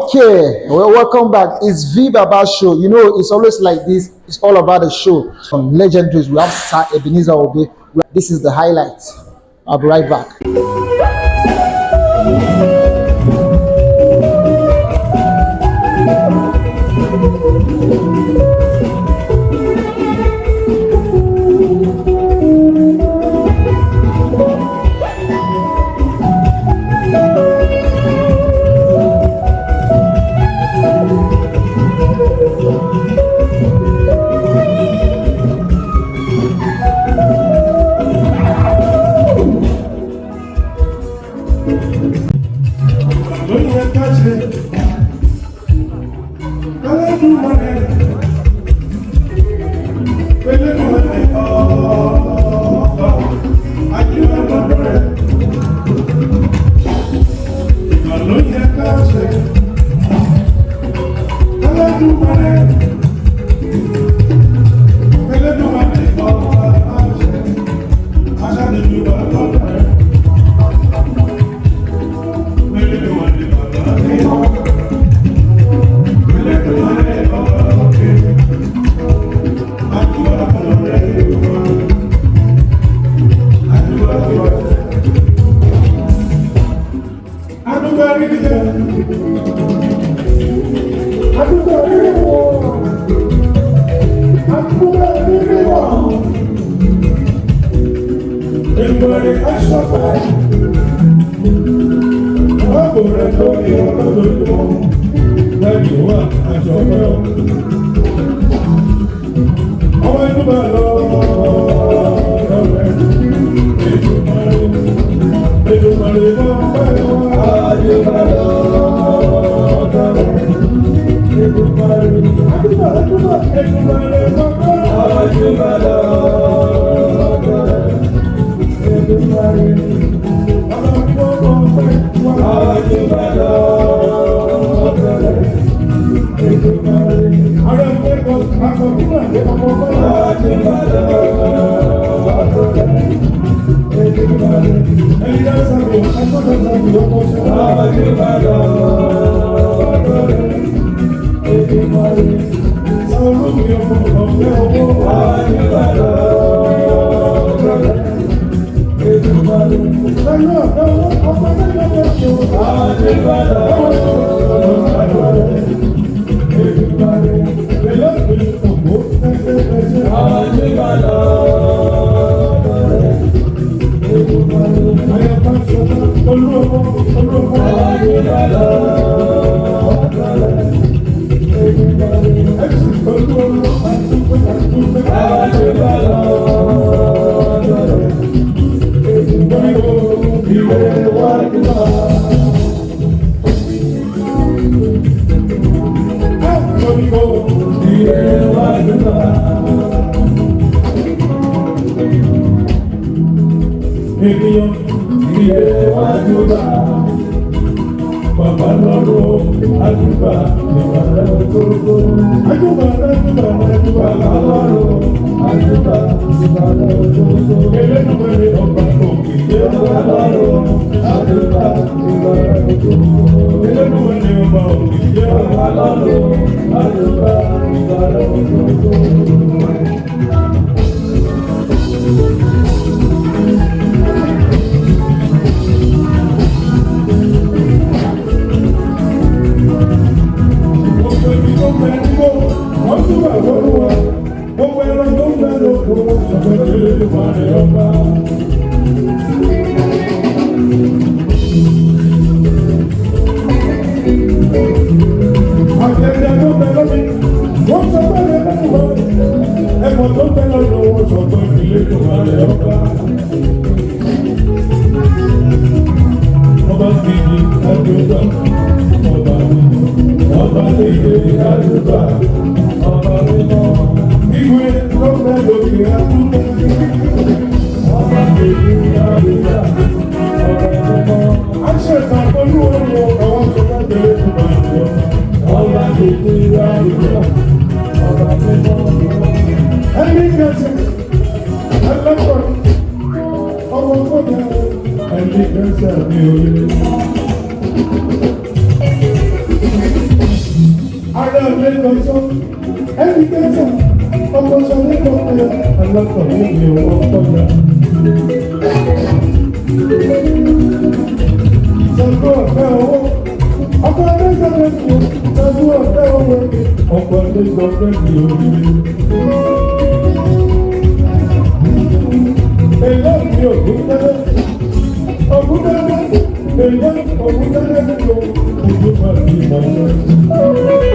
Okay, well, welcome back. It's V Baba Show. You know, it's always like this. It's all about the show. From legendaries, we have Sir Ebenezer Obey. This is the highlight. I'll be right back. lẹ́kọ̀ọ́sọ́ ẹ̀díkẹ́sọ̀ ọkọ̀ṣọ́ lẹ́kọ̀ọ́sọ́ alákọ̀ọ́ níbi owó ọkọ̀ọ́yà. Ìjọba ọ̀fẹ́ owó ọkọ̀ ẹlẹ́sọ̀rọ̀ fún ìjọba ọ̀fẹ́ owó ọkọ̀ ẹlẹ́sọ̀rọ̀ ní oríire. Èyí ni ògùn tẹ́lẹ̀ ògùn tẹ́lẹ̀ èyí ògùn tẹ́lẹ̀ ní ojú máa fi mọ̀ ọ́.